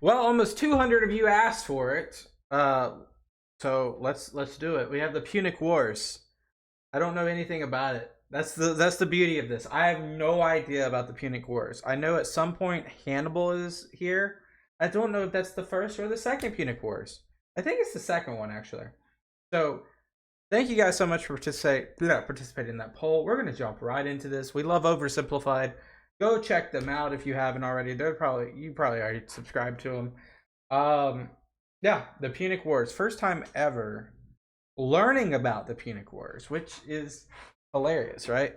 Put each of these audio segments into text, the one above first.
Well, almost 200 of you asked for it. So let's do it. We have the Punic Wars. I don't know anything about it. That's the beauty of this. I have no idea about the Punic Wars. I know at some point Hannibal is here. I don't know if that's the first or the second Punic Wars. I think it's the second one, actually. So thank you guys so much for participating in that poll. We're going to jump right into this. We love OverSimplified. Go check them out if you haven't already. You probably already subscribed to them. Yeah, the Punic Wars. First time ever learning about the Punic Wars, which is hilarious, right?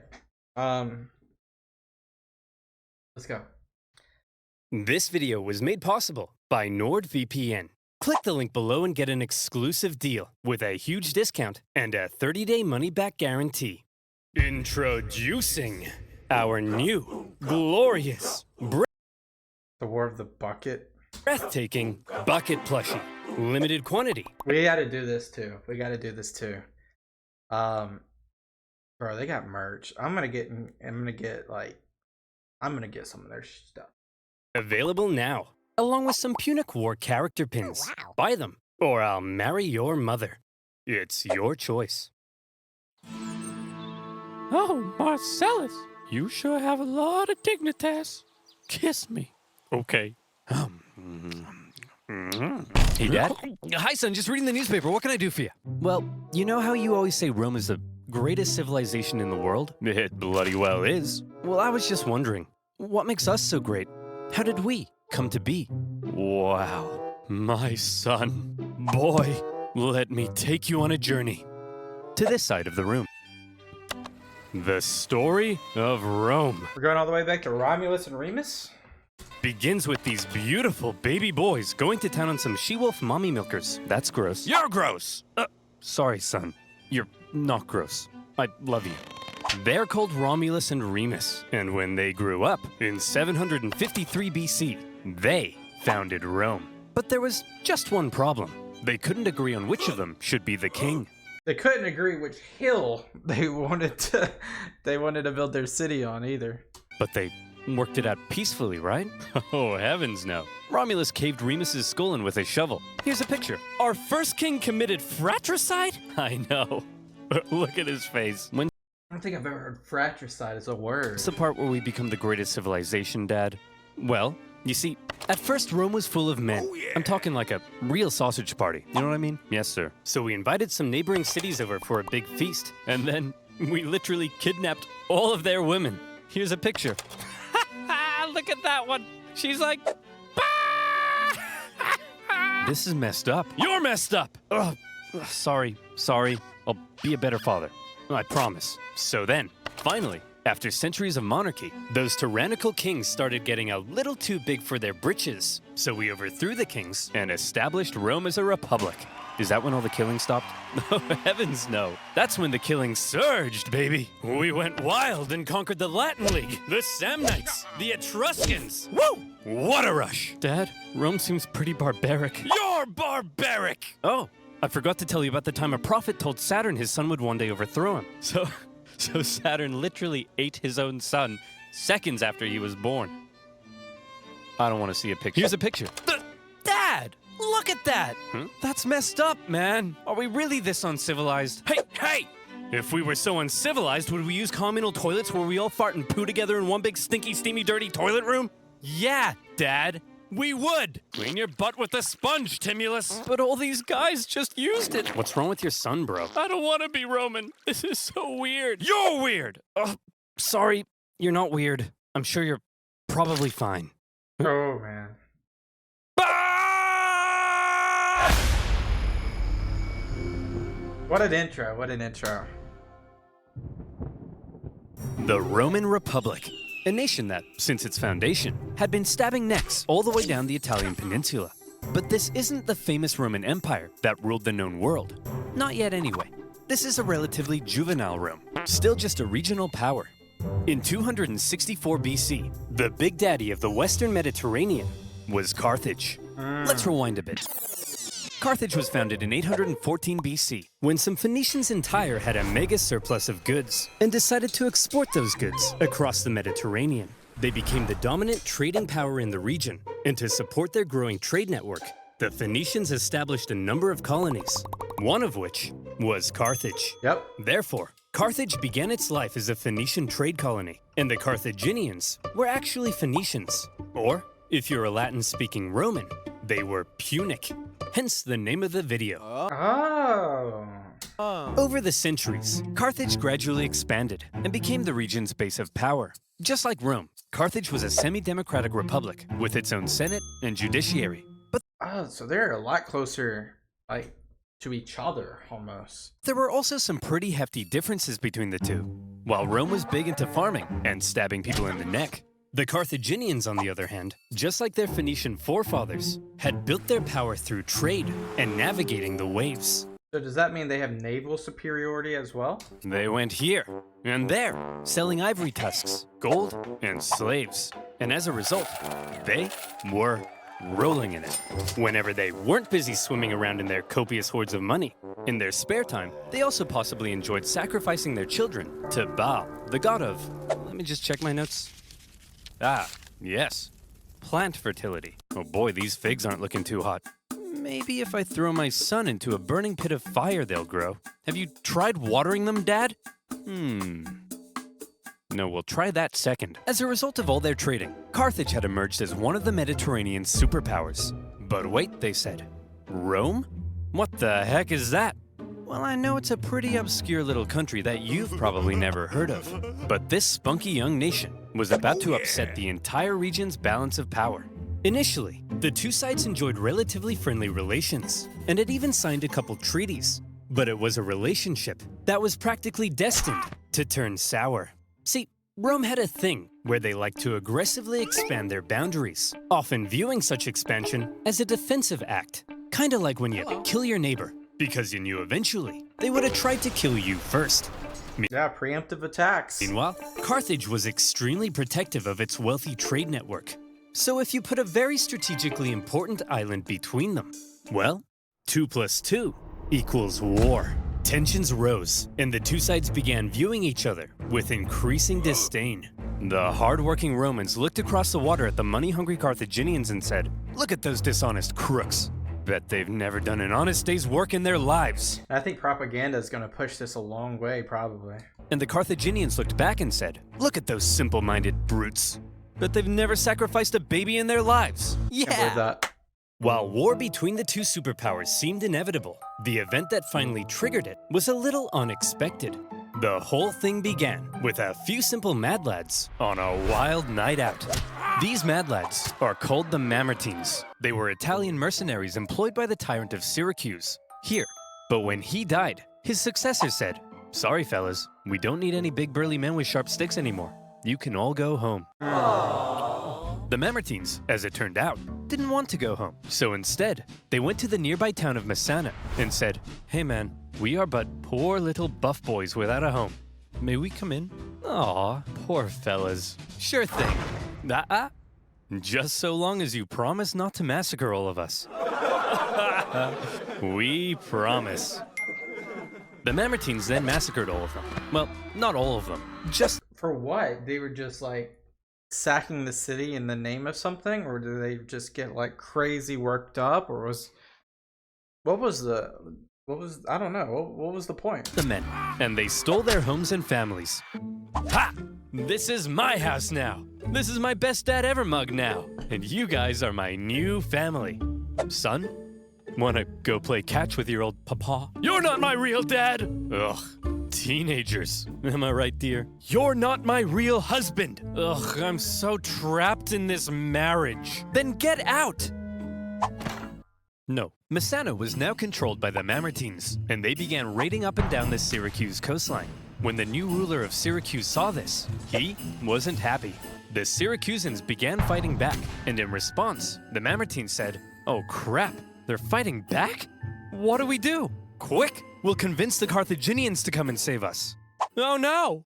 Let's go. This video was made possible by NordVPN. Click the link below and get an exclusive deal with a huge discount and a 30-day money-back guarantee. Introducing our new, glorious, The War of the Bucket. breathtaking bucket plushie. Limited quantity. We got to do this too. Bro, they got merch. I'm gonna get some of their stuff. Available now, along with some Punic War character pins. Buy them, or I'll marry your mother. It's your choice. Oh, Marcellus, you sure have a lot of dignitas. Kiss me. Okay. Hey, Dad. Hi, son. Just reading the newspaper. What can I do for you? Well, you know how you always say Rome is the greatest civilization in the world? It bloody well is. Well, I was just wondering, what makes us so great? How did we come to be? Wow, my son. Boy, let me take you on a journey to this side of the room. The story of Rome We're going all the way back to Romulus and Remus. begins with these beautiful baby boys going to town on some she-wolf mommy milkers. That's gross. You're gross! Sorry, son. You're not gross. I love you. They're called Romulus and Remus, and when they grew up, in 753 BC, they founded Rome. But there was just one problem. They couldn't agree on which of them should be the king. They couldn't agree which hill they wanted to build their city on either. But they worked it out peacefully, right? Oh, heavens no. Romulus caved Remus's skull in with a shovel. Here's a picture. Our first king committed fratricide? I know. Look at his face. I don't think I've ever heard fratricide as a word. It's the part where we become the greatest civilization, Dad. Well, you see, at first Rome was full of men. Oh, yeah. I'm talking like a real sausage party. You know what I mean? Yes, sir. So we invited some neighboring cities over for a big feast. And then we literally kidnapped all of their women. Here's a picture. Look at that one. She's like, this is messed up. You're messed up. Ugh. Sorry. I'll be a better father. I promise. So then, finally, after centuries of monarchy, those tyrannical kings started getting a little too big for their britches. So we overthrew the kings and established Rome as a republic. Is that when all the killing stopped? Oh, heavens no. That's when the killing surged, baby. We went wild and conquered the Latin League, the Samnites, the Etruscans. Woo! What a rush. Dad, Rome seems pretty barbaric. You're barbaric! Oh, I forgot to tell you about the time a prophet told Saturn his son would one day overthrow him. So Saturn literally ate his own son seconds after he was born. I don't want to see a picture. Here's a picture. Dad! Look at that! That's messed up, man. Are we really this uncivilized? Hey! If we were so uncivilized, would we use communal toilets where we all fart and poo together in one big stinky, steamy, dirty toilet room? Yeah, Dad. We would! Clean your butt with a sponge, Timulus! But all these guys just used it! What's wrong with your son, bro? I don't want to be Roman. This is so weird. You're weird! Sorry, you're not weird. I'm sure you're probably fine. Oh, man. What an intro. The Roman Republic. A nation that, since its foundation, had been stabbing necks all the way down the Italian peninsula. But this isn't the famous Roman Empire that ruled the known world. Not yet anyway. This is a relatively juvenile Rome, still just a regional power. In 264 BC, the big daddy of the Western Mediterranean was Carthage. Let's rewind a bit. Carthage was founded in 814 BC, when some Phoenicians in Tyre had a mega surplus of goods and decided to export those goods across the Mediterranean. They became the dominant trading power in the region, And to support their growing trade network, the Phoenicians established a number of colonies, one of which was Carthage. Yep. Therefore, Carthage began its life as a Phoenician trade colony, and the Carthaginians were actually Phoenicians. Or, if you're a Latin-speaking Roman, they were Punic, hence the name of the video. Oh. Over the centuries, Carthage gradually expanded and became the region's base of power. Just like Rome, Carthage was a semi-democratic republic with its own senate and judiciary. But Oh, so they're a lot closer, like, to each other, almost. there were also some pretty hefty differences between the two. While Rome was big into farming and stabbing people in the neck, the Carthaginians, on the other hand, just like their Phoenician forefathers, had built their power through trade and navigating the waves. So does that mean they have naval superiority as well? They went here and there, selling ivory tusks, gold, and slaves. And as a result, they were rolling in it. Whenever they weren't busy swimming around in their copious hoards of money, in their spare time, they also possibly enjoyed sacrificing their children to Baal, the god of... Let me just check my notes. Ah, yes. Plant fertility. Oh boy, these figs aren't looking too hot. Maybe if I throw my son into a burning pit of fire, they'll grow. Have you tried watering them, Dad? No, we'll try that second. As a result of all their trading, Carthage had emerged as one of the Mediterranean superpowers. But wait, they said. Rome? What the heck is that? Well, I know it's a pretty obscure little country that you've probably never heard of. But this spunky young nation was about to upset the entire region's balance of power. Initially, the two sides enjoyed relatively friendly relations, and had even signed a couple treaties. But it was a relationship that was practically destined to turn sour. See, Rome had a thing where they liked to aggressively expand their boundaries, often viewing such expansion as a defensive act. Kinda like when you kill your neighbor, because you knew eventually they would have tried to kill you first. Yeah, preemptive attacks. Meanwhile, Carthage was extremely protective of its wealthy trade network. So if you put a very strategically important island between them, well, 2 + 2 equals war. Tensions rose, and the two sides began viewing each other with increasing disdain. The hard-working Romans looked across the water at the money-hungry Carthaginians and said, "Look at those dishonest crooks. Bet they've never done an honest day's work in their lives." I think propaganda is going to push this a long way, probably. And the Carthaginians looked back and said, "Look at those simple-minded brutes. Bet they've never sacrificed a baby in their lives." Can't believe that. While war between the two superpowers seemed inevitable, the event that finally triggered it was a little unexpected. The whole thing began with a few simple mad lads on a wild night out. These mad lads are called the Mamertines. They were Italian mercenaries employed by the tyrant of Syracuse here. But when he died, his successor said, "Sorry fellas, we don't need any big burly men with sharp sticks anymore. You can all go home." The Mamertines, as it turned out, didn't want to go home. So instead, they went to the nearby town of Messana and said, "Hey man, we are but poor little buff boys without a home. May we come in?" Aw, poor fellas. Sure thing. Just so long as you promise not to massacre all of us. We promise. The Mamertines then massacred all of them. Well, not all of them. Just For what? They were just like sacking the city in the name of something, or did they just get like crazy worked up, or what was I don't know. What was the point? the men, and they stole their homes and families. Ha! This is my house now. This is my best dad ever mug now. And you guys are my new family. Son, wanna go play catch with your old papa? You're not my real dad! Ugh, teenagers. Am I right, dear? You're not my real husband. Ugh, I'm so trapped in this marriage. Then get out! No, Messana was now controlled by the Mamertines, and they began raiding up and down the Syracuse coastline. When the new ruler of Syracuse saw this, he wasn't happy. The Syracusans began fighting back, and in response, the Mamertines said, "Oh crap, they're fighting back? What do we do? Quick, we'll convince the Carthaginians to come and save us." Oh no!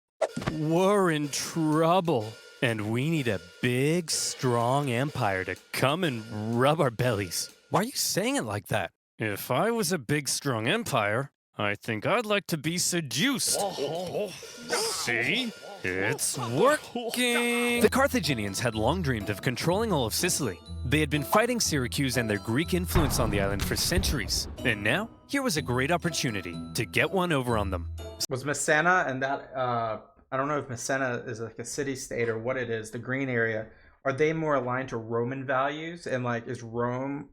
We're in trouble, and we need a big, strong empire to come and rub our bellies. Why are you saying it like that? If I was a big, strong empire, I think I'd like to be seduced. See? It's working! The Carthaginians had long dreamed of controlling all of Sicily. They had been fighting Syracuse and their Greek influence on the island for centuries. And now, here was a great opportunity to get one over on them. Was Messana and that, I don't know if Messana is like a city-state or what it is, the green area, are they more aligned to Roman values? And like, is Rome,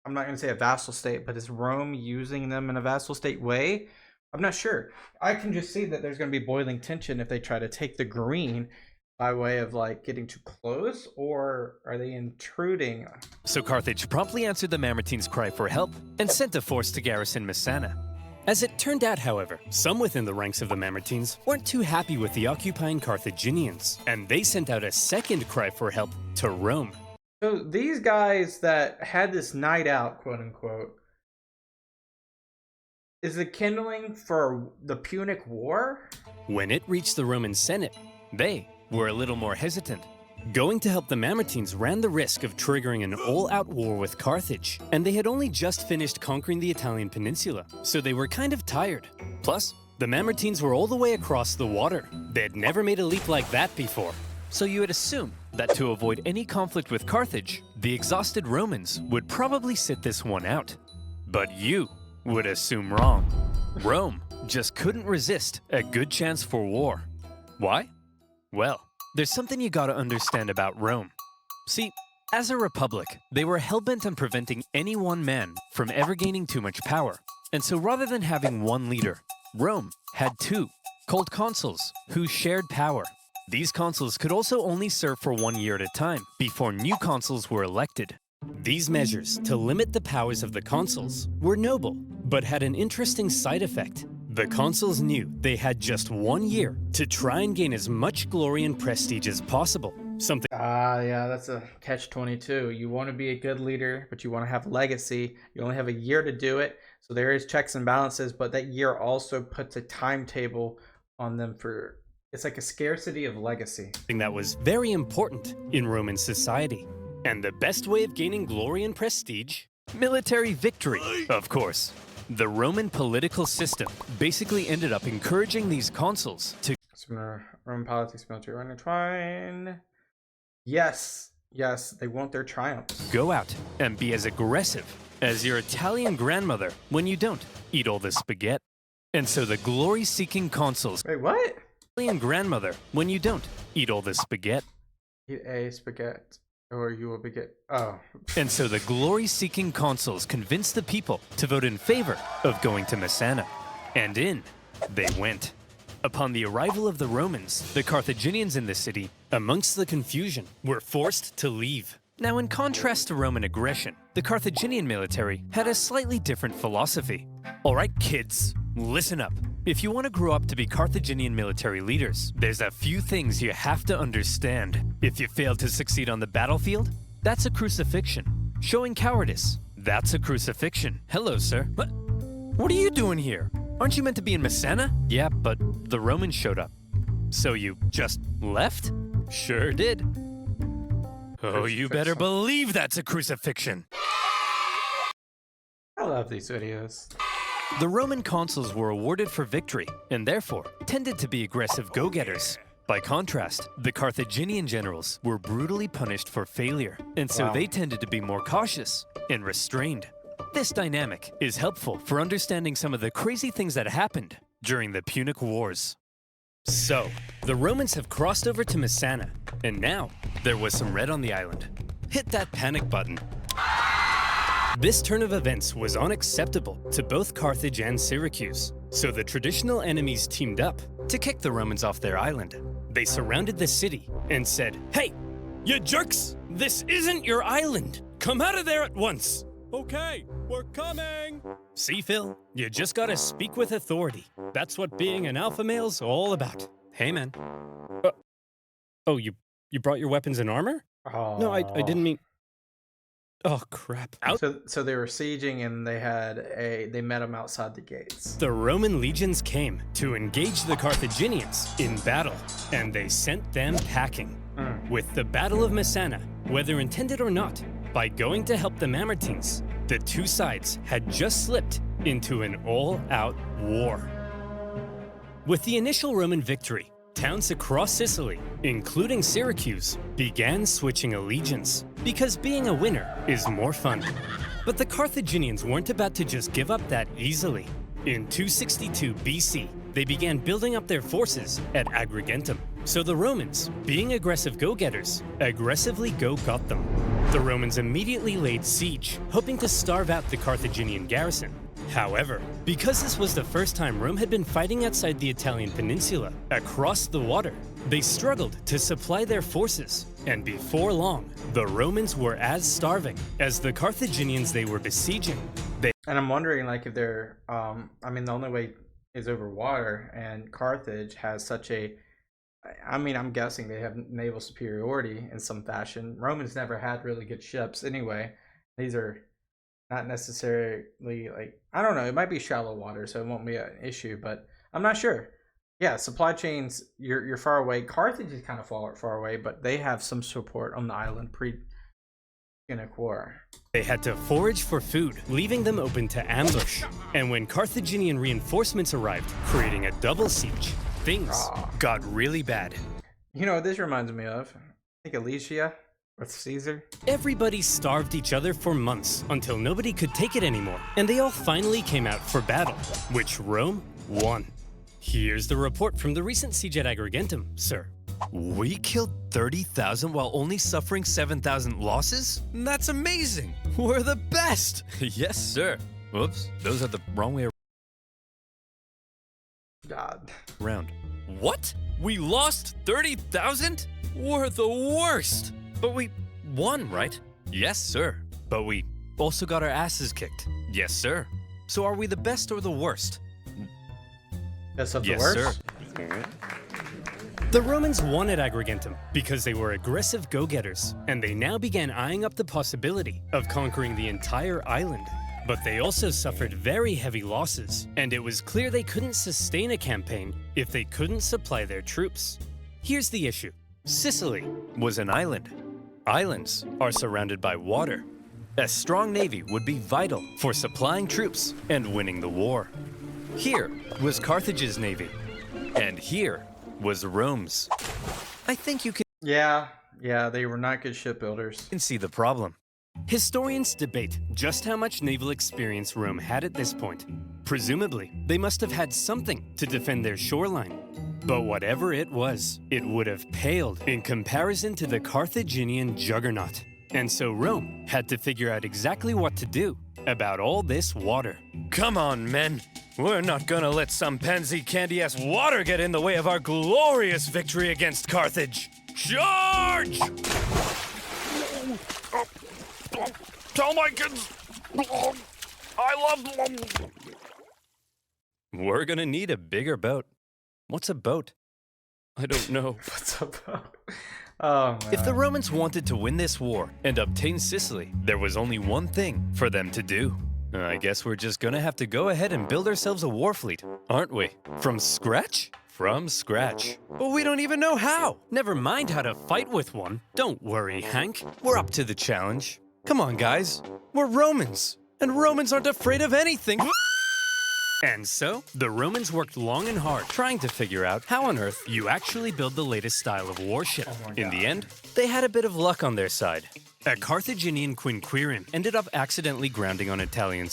I'm not going to say a vassal state, but is Rome using them in a vassal state way? I'm not sure. I can just see that there's going to be boiling tension if they try to take the green by way of like getting too close, or are they intruding? So Carthage promptly answered the Mamertine's cry for help and sent a force to garrison Messana. As it turned out, however, some within the ranks of the Mamertines weren't too happy with the occupying Carthaginians, and they sent out a second cry for help to Rome. So these guys that had this night out, quote unquote, is the kindling for the Punic War? When it reached the Roman Senate, they were a little more hesitant. Going to help the Mamertines ran the risk of triggering an all-out war with Carthage, and they had only just finished conquering the Italian peninsula, so they were kind of tired. Plus, the Mamertines were all the way across the water. They had never made a leap like that before. So you would assume that to avoid any conflict with Carthage, the exhausted Romans would probably sit this one out. But you would assume wrong. Rome just couldn't resist a good chance for war. Why? Well, there's something you gotta understand about Rome. See, as a republic, they were hell-bent on preventing any one man from ever gaining too much power. And so rather than having one leader, Rome had two, called consuls, who shared power. These consuls could also only serve for 1 year at a time before new consuls were elected. These measures to limit the powers of the consuls were noble, but had an interesting side effect. The consuls knew they had just 1 year to try and gain as much glory and prestige as possible. Something Yeah, that's a catch-22. You want to be a good leader, but you want to have legacy. You only have a year to do it, so there is checks and balances, but that year also puts a timetable on them for, it's like a scarcity of legacy. that was very important in Roman society. And the best way of gaining glory and prestige? Military victory, of course. The Roman political system basically ended up encouraging these consuls to Roman politics, military intertwine. Yes, they want their triumphs. go out and be as aggressive as your Italian grandmother when you don't eat all the spaghetti. And so the glory-seeking consuls, Wait, what? Italian grandmother when you don't eat all the spaghetti. Eat a spaghetti, or you will beget. Oh. And so the glory-seeking consuls convinced the people to vote in favor of going to Messana. And in they went. Upon the arrival of the Romans, the Carthaginians in the city, amongst the confusion, were forced to leave. Now, in contrast to Roman aggression, the Carthaginian military had a slightly different philosophy. All right, kids, listen up. If you want to grow up to be Carthaginian military leaders, there's a few things you have to understand. If you fail to succeed on the battlefield, that's a crucifixion. Showing cowardice, that's a crucifixion. Hello, sir. What are you doing here? Aren't you meant to be in Messana? Yeah, but the Romans showed up. So you just left? Sure did. Oh, you better believe that's a crucifixion. I love these videos. The Roman consuls were awarded for victory, and therefore tended to be aggressive go-getters. By contrast, the Carthaginian generals were brutally punished for failure, and so they tended to be more cautious and restrained. This dynamic is helpful for understanding some of the crazy things that happened during the Punic Wars. So, the Romans have crossed over to Messana, and now there was some red on the island. Hit that panic button. This turn of events was unacceptable to both Carthage and Syracuse, so the traditional enemies teamed up to kick the Romans off their island. They surrounded the city and said, "Hey, you jerks! This isn't your island! Come out of there at once!" Okay, we're coming. See, Phil, you just gotta speak with authority. That's what being an alpha male's all about. Hey, man. Oh, you brought your weapons and armor? Oh. No, I didn't mean... Oh, crap. So they were sieging, and they met them outside the gates. The Roman legions came to engage the Carthaginians in battle, and they sent them packing. With the Battle of Messana, whether intended or not, by going to help the Mamertines, the two sides had just slipped into an all-out war. With the initial Roman victory, towns across Sicily, including Syracuse, began switching allegiance because being a winner is more fun. But the Carthaginians weren't about to just give up that easily. In 262 BC, they began building up their forces at Agrigentum. So the Romans, being aggressive go-getters, aggressively go-got them. The Romans immediately laid siege, hoping to starve out the Carthaginian garrison. However, because this was the first time Rome had been fighting outside the Italian peninsula, across the water, they struggled to supply their forces, and before long, the Romans were as starving as the Carthaginians they were besieging. And I'm wondering, like, if they're, I mean, the only way is over water, and Carthage has such a, I mean, I'm guessing they have naval superiority in some fashion. Romans never had really good ships anyway. These are not necessarily, like, I don't know, it might be shallow water, so it won't be an issue, but I'm not sure. Yeah, supply chains, you're far away. Carthage is kind of far away, but they have some support on the island pre-Punic War. They had to forage for food, leaving them open to ambush. And when Carthaginian reinforcements arrived, creating a double siege, things got really bad. You know what this reminds me of? I think Elysia with Caesar. Everybody starved each other for months until nobody could take it anymore, and they all finally came out for battle, which Rome won. Here's the report from the recent siege at Agrigentum, sir. We killed 30,000 while only suffering 7,000 losses? That's amazing! We're the best! Yes, sir. Whoops, those are the wrong way God. around. What? We lost 30,000? We're the worst! But we won, right? Yes, sir. But we also got our asses kicked. Yes, sir. So are we the best or the worst? That's of the Yes, worst? sir. The Romans won at Agrigentum because they were aggressive go-getters, and they now began eyeing up the possibility of conquering the entire island. But they also suffered very heavy losses, and it was clear they couldn't sustain a campaign if they couldn't supply their troops. Here's the issue. Sicily was an island. Islands are surrounded by water. A strong navy would be vital for supplying troops and winning the war. Here was Carthage's navy, and here was Rome's. I think you Yeah, they were not good shipbuilders. can see the problem. Historians debate just how much naval experience Rome had at this point. Presumably, they must have had something to defend their shoreline. But whatever it was, it would have paled in comparison to the Carthaginian juggernaut. And so Rome had to figure out exactly what to do about all this water. Come on, men. We're not gonna let some pansy candy-ass water get in the way of our glorious victory against Carthage. Charge! Tell my kids I love them. We're gonna need a bigger boat. What's a boat? I don't know. What's up? Oh, man. If the Romans wanted to win this war and obtain Sicily, there was only one thing for them to do. I guess we're just gonna have to go ahead and build ourselves a war fleet, aren't we? From scratch? From scratch. But we don't even know how. Never mind how to fight with one. Don't worry, Hank. We're up to the challenge. Come on, guys. We're Romans, and Romans aren't afraid of anything. And so, the Romans worked long and hard trying to figure out how on earth you actually build the latest style of warship. In the end, they had a bit of luck on their side. A Carthaginian quinquereme ended up accidentally grounding on Italian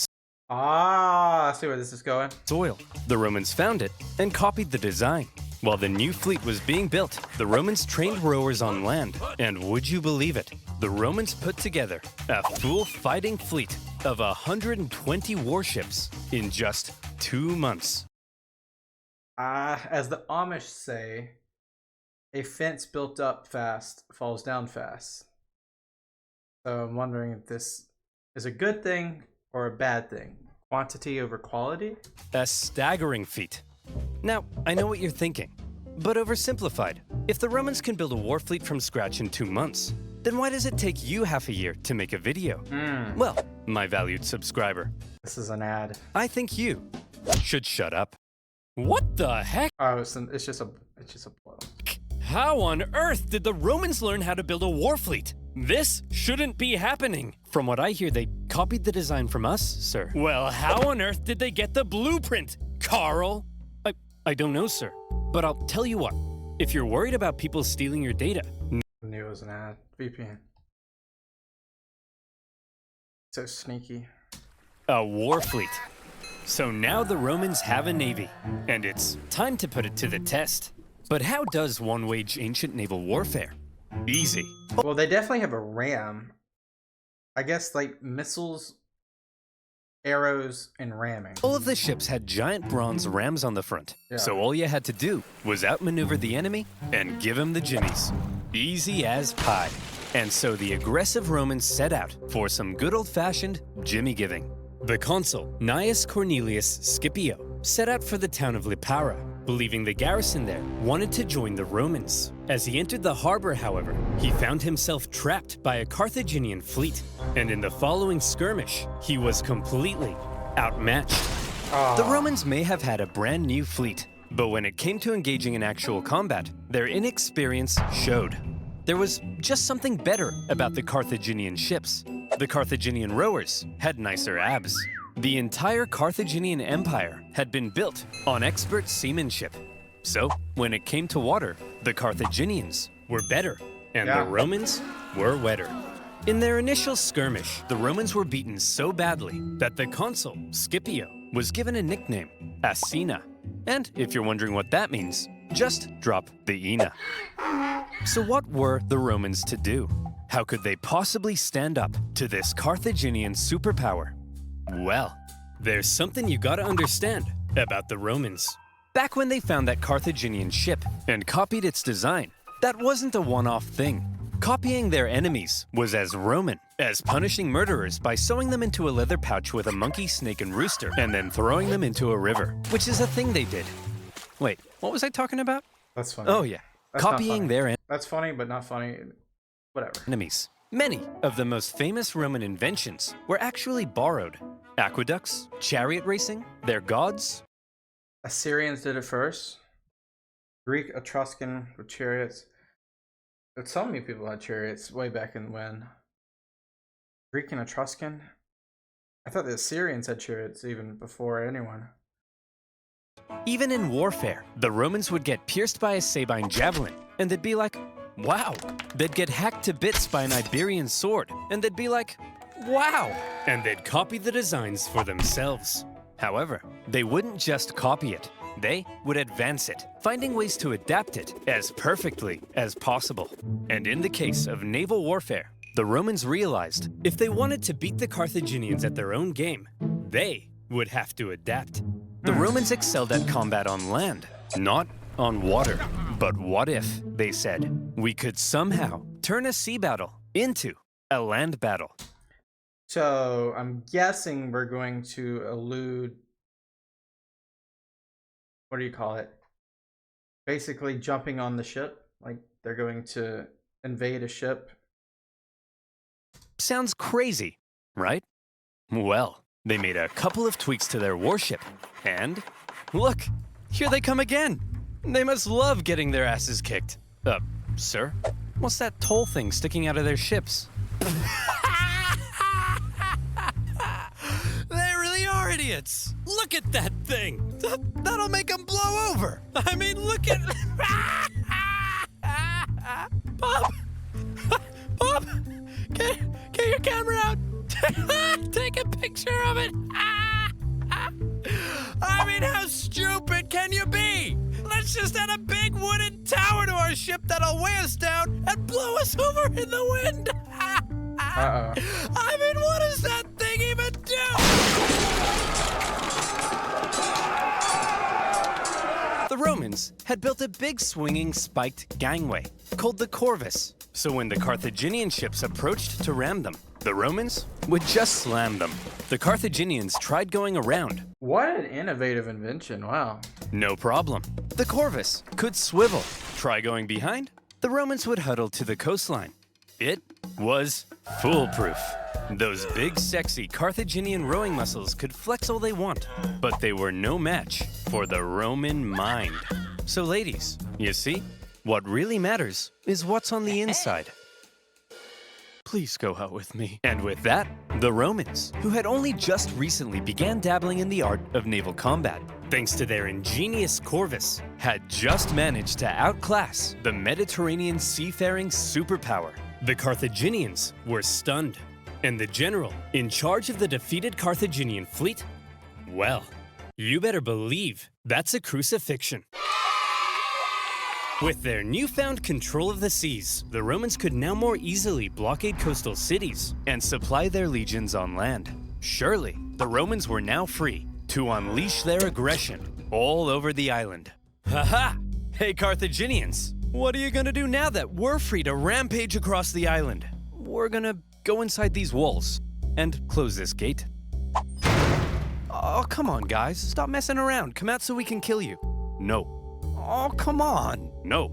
I see where this is going. soil. The Romans found it and copied the design. While the new fleet was being built, the Romans trained rowers on land. And would you believe it? The Romans put together a full fighting fleet of 120 warships in just 2 months. As the Amish say, a fence built up fast falls down fast. So I'm wondering if this is a good thing or a bad thing. Quantity over quality? A staggering feat. Now, I know what you're thinking, but oversimplified. If the Romans can build a war fleet from scratch in 2 months, then why does it take you half a year to make a video? Well, my valued subscriber, This is an ad. I think you should shut up. What the heck? Oh, it's just a blow. How on earth did the Romans learn how to build a war fleet? This shouldn't be happening. From what I hear, they copied the design from us, sir. Well, how on earth did they get the blueprint, Carl? I don't know, sir. But I'll tell you what. if you're worried about people stealing your data, I knew it was an ad. VPN. So sneaky. a war fleet. So now the Romans have a navy, and it's time to put it to the test. But how does one wage ancient naval warfare? Easy. Well, they definitely have a ram. I guess like missiles, arrows, and ramming. All of the ships had giant bronze rams on the front, Yeah. so all you had to do was outmaneuver the enemy and give him the jimmies. Easy as pie. And so the aggressive Romans set out for some good old-fashioned jimmy giving. The consul, Gnaeus Cornelius Scipio, set out for the town of Lipara, believing the garrison there wanted to join the Romans. As he entered the harbor, however, he found himself trapped by a Carthaginian fleet, and in the following skirmish, he was completely outmatched. The Romans may have had a brand new fleet, but when it came to engaging in actual combat, their inexperience showed. There was just something better about the Carthaginian ships. The Carthaginian rowers had nicer abs. The entire Carthaginian Empire had been built on expert seamanship. So, when it came to water, the Carthaginians were better, and the Romans were wetter. In their initial skirmish, the Romans were beaten so badly that the consul, Scipio, was given a nickname, Asina. And if you're wondering what that means, just drop the Ina. So what were the Romans to do? How could they possibly stand up to this Carthaginian superpower? Well, there's something you gotta understand about the Romans. Back when they found that Carthaginian ship and copied its design, that wasn't a one-off thing. Copying their enemies was as Roman as punishing murderers by sewing them into a leather pouch with a monkey, snake, and rooster, and then throwing them into a river, which is a thing they did. Wait, what was I talking about? That's funny. Oh yeah, That's not copying funny. their That's funny, but not funny. Whatever. enemies. Many of the most famous Roman inventions were actually borrowed. Aqueducts, chariot racing, their gods. Assyrians did it first. Greek, Etruscan with chariots. But so many people had chariots way back in when. Greek and Etruscan. I thought the Assyrians had chariots even before anyone. Even in warfare, the Romans would get pierced by a Sabine javelin, and they'd be like, wow. They'd get hacked to bits by an Iberian sword, and they'd be like, wow. And they'd copy the designs for themselves. However, they wouldn't just copy it. They would advance it, finding ways to adapt it as perfectly as possible. And in the case of naval warfare, the Romans realized if they wanted to beat the Carthaginians at their own game, they would have to adapt. The Romans excelled at combat on land, not on water. But what if, they said, we could somehow turn a sea battle into a land battle? So I'm guessing we're going to allude. What do you call it? Basically jumping on the ship. Like they're going to invade a ship. Sounds crazy, right? Well, they made a couple of tweaks to their warship, and look, here they come again. They must love getting their asses kicked. Sir? What's that toll thing sticking out of their ships? They really are idiots. Look at that thing. That'll make them blow over. I mean, look at... Bob! Bob! Get your camera out! Take a picture of it! I mean, how stupid can you be? Let's just add a big wooden tower to our ship that'll weigh us down and blow us over in the wind. Uh-oh. I mean, what does that thing even do? The Romans had built a big swinging spiked gangway called the corvus. So when the Carthaginian ships approached to ram them, the Romans would just slam them. The Carthaginians tried going around. What an innovative invention. Wow. No problem. The corvus could swivel. Try going behind. The Romans would huddle to the coastline. It was foolproof. Those big, sexy Carthaginian rowing muscles could flex all they want, but they were no match for the Roman mind. So ladies, you see, what really matters is what's on the inside. Please go out with me. And with that, the Romans, who had only just recently began dabbling in the art of naval combat, thanks to their ingenious corvus, had just managed to outclass the Mediterranean seafaring superpower. The Carthaginians were stunned, and the general in charge of the defeated Carthaginian fleet, well, you better believe that's a crucifixion. With their newfound control of the seas, the Romans could now more easily blockade coastal cities and supply their legions on land. Surely, the Romans were now free to unleash their aggression all over the island. Haha! Hey Carthaginians, what are you gonna do now that we're free to rampage across the island? We're gonna go inside these walls and close this gate. Oh, come on guys, stop messing around. Come out so we can kill you. No. Oh, come on. No.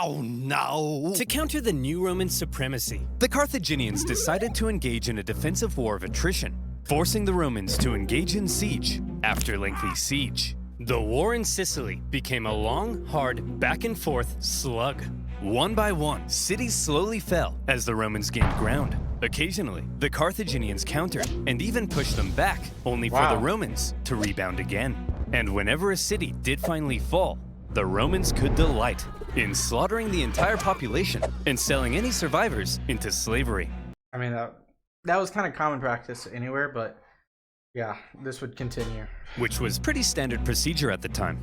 Oh, no. To counter the new Roman supremacy, the Carthaginians decided to engage in a defensive war of attrition, forcing the Romans to engage in siege. After lengthy siege, the war in Sicily became a long, hard, back-and-forth slug. One by one, cities slowly fell as the Romans gained ground. Occasionally, the Carthaginians countered and even pushed them back, only for the Romans to rebound again. And whenever a city did finally fall, the Romans could delight in slaughtering the entire population and selling any survivors into slavery. I mean, that was kind of common practice anywhere, but yeah, this would continue. Which was pretty standard procedure at the time.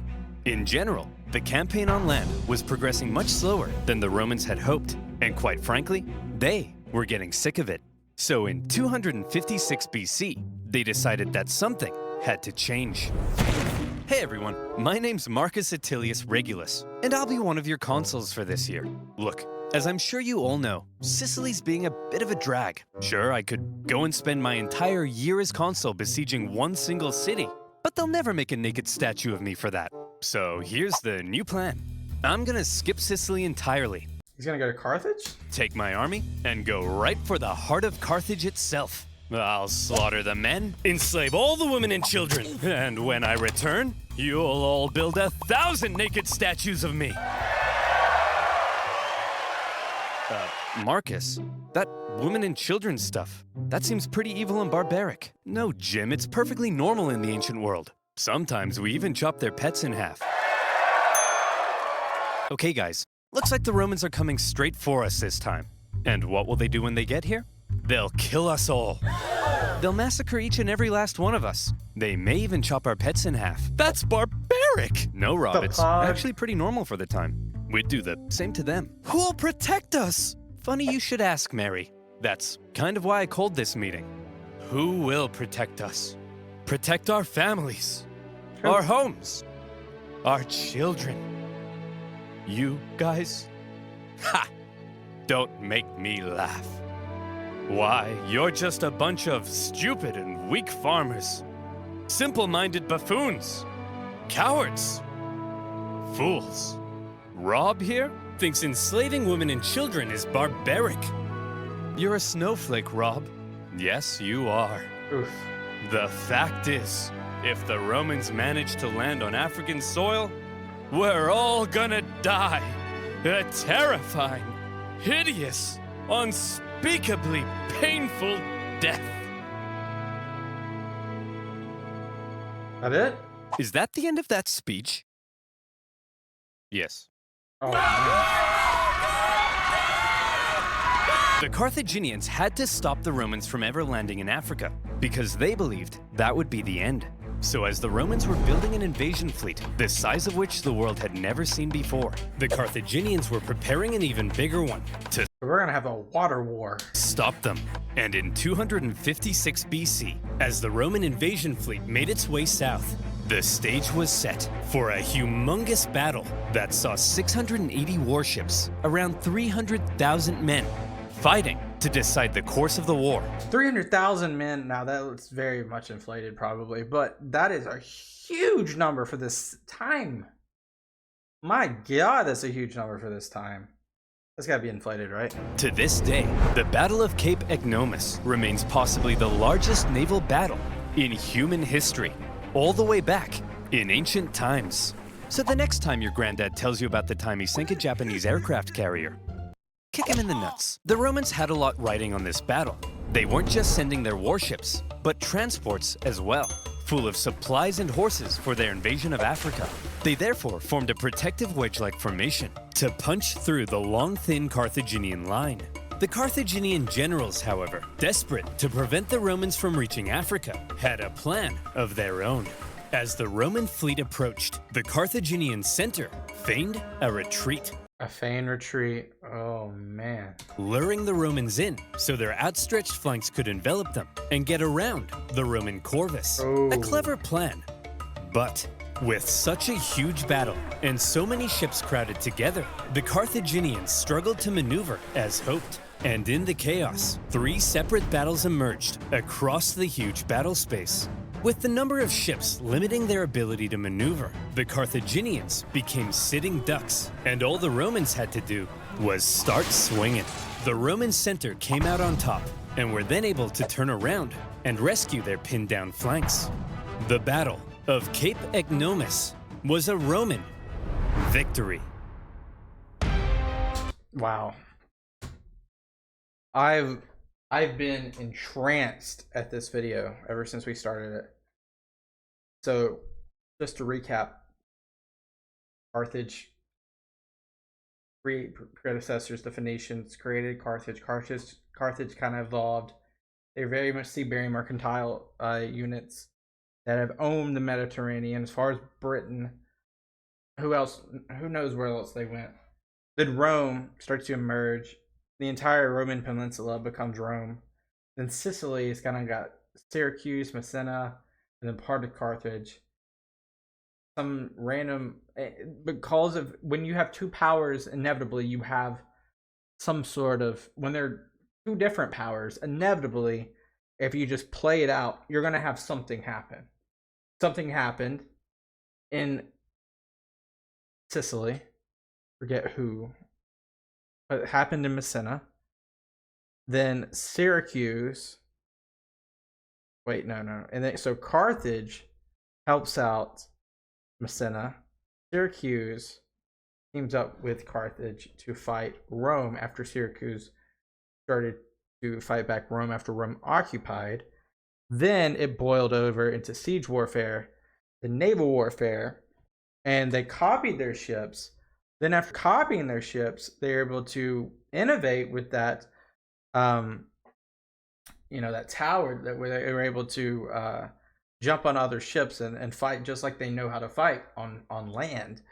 In general, the campaign on land was progressing much slower than the Romans had hoped, and quite frankly, they were getting sick of it. So in 256 BC, they decided that something had to change. Hey everyone, my name's Marcus Attilius Regulus, and I'll be one of your consuls for this year. Look, as I'm sure you all know, Sicily's being a bit of a drag. Sure, I could go and spend my entire year as consul besieging one single city, but they'll never make a naked statue of me for that. So here's the new plan. I'm gonna skip Sicily entirely. He's gonna go to Carthage? Take my army and go right for the heart of Carthage itself. I'll slaughter the men, enslave all the women and children, and when I return, you'll all build 1,000 naked statues of me. Marcus, that women and children stuff, that seems pretty evil and barbaric. No, Jim, it's perfectly normal in the ancient world. Sometimes we even chop their pets in half. Okay, guys, looks like the Romans are coming straight for us this time. And what will they do when they get here? They'll kill us all. They'll massacre each and every last one of us. They may even chop our pets in half. That's barbaric! No, Rob, it's actually pretty normal for the time. We'd do the same to them. Who'll protect us? Funny you should ask, Mary. That's kind of why I called this meeting. Who will protect us? Protect our families, our homes, our children. You guys? Ha! Don't make me laugh. Why, you're just a bunch of stupid and weak farmers. Simple-minded buffoons. Cowards. Fools. Rob here thinks enslaving women and children is barbaric. You're a snowflake, Rob. Yes, you are. Oof. The fact is, if the Romans manage to land on African soil, we're all gonna die. A terrifying, hideous, unspeakably painful death. That it? Is that the end of that speech? Yes. Oh, man. The Carthaginians had to stop the Romans from ever landing in Africa because they believed that would be the end. So as the Romans were building an invasion fleet, the size of which the world had never seen before, the Carthaginians were preparing an even bigger one to We're gonna have a water war. stop them. And in 256 BC, as the Roman invasion fleet made its way south, the stage was set for a humongous battle that saw 680 warships, around 300,000 men, fighting to decide the course of the war. 300,000 men. Now that's very much inflated probably, but that is a huge number for this time. My God, that's a huge number for this time. That's gotta be inflated, right? To this day, the Battle of Cape Ecnomus remains possibly the largest naval battle in human history, all the way back in ancient times. So the next time your granddad tells you about the time he sank a Japanese aircraft carrier, kick him in the nuts. The Romans had a lot riding on this battle. They weren't just sending their warships, but transports as well. full of supplies and horses for their invasion of Africa. They therefore formed a protective wedge-like formation to punch through the long, thin Carthaginian line. The Carthaginian generals, however, desperate to prevent the Romans from reaching Africa, had a plan of their own. As the Roman fleet approached, the Carthaginian center feigned a retreat, A feigned retreat. Oh man. luring the Romans in so their outstretched flanks could envelop them and get around the Roman corvus. Oh. A clever plan. But with such a huge battle and so many ships crowded together, the Carthaginians struggled to maneuver as hoped. And in the chaos, 3 separate battles emerged across the huge battle space. With the number of ships limiting their ability to maneuver, the Carthaginians became sitting ducks, and all the Romans had to do was start swinging. The Roman center came out on top, and were then able to turn around and rescue their pinned down flanks. The Battle of Cape Ecnomus was a Roman victory. Wow. I've been entranced at this video ever since we started it. So, just to recap, Carthage, 3 predecessors, the Phoenicians created Carthage. Carthage kind of evolved. They very much Seabearing mercantile units that have owned the Mediterranean. As far as Britain, who else? Who knows where else they went? Then Rome starts to emerge. The entire Roman peninsula becomes Rome. Then Sicily has kind of got Syracuse, Messana, and then part of Carthage. Some random, because of when you have 2 powers, inevitably you have some sort of, when they're 2 different powers, inevitably, if you just play it out, you're going to have something happen. Something happened in Sicily. Forget who. But it happened in Messana. Then Syracuse. Wait, no. And then, so Carthage helps out Messana. Syracuse teams up with Carthage to fight Rome after Syracuse started to fight back Rome after Rome occupied. Then it boiled over into siege warfare, the naval warfare, and they copied their ships. Then after copying their ships, they were able to innovate with that, that tower that where they were able to jump on other ships and fight just like they know how to fight on land.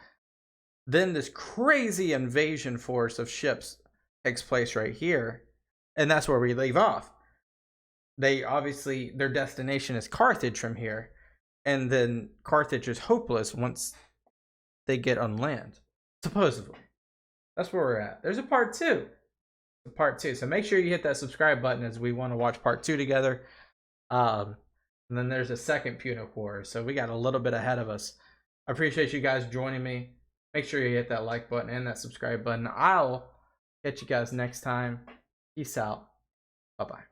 Then this crazy invasion force of ships takes place right here, and that's where we leave off. They obviously, their destination is Carthage from here, and then Carthage is hopeless once they get on land. Supposedly. That's where we're at. There's a part 2. So make sure you hit that subscribe button as we want to watch part 2 together. And then there's a second Punic War. So we got a little bit ahead of us. I appreciate you guys joining me. Make sure you hit that like button and that subscribe button. I'll catch you guys next time. Peace out. Bye-bye.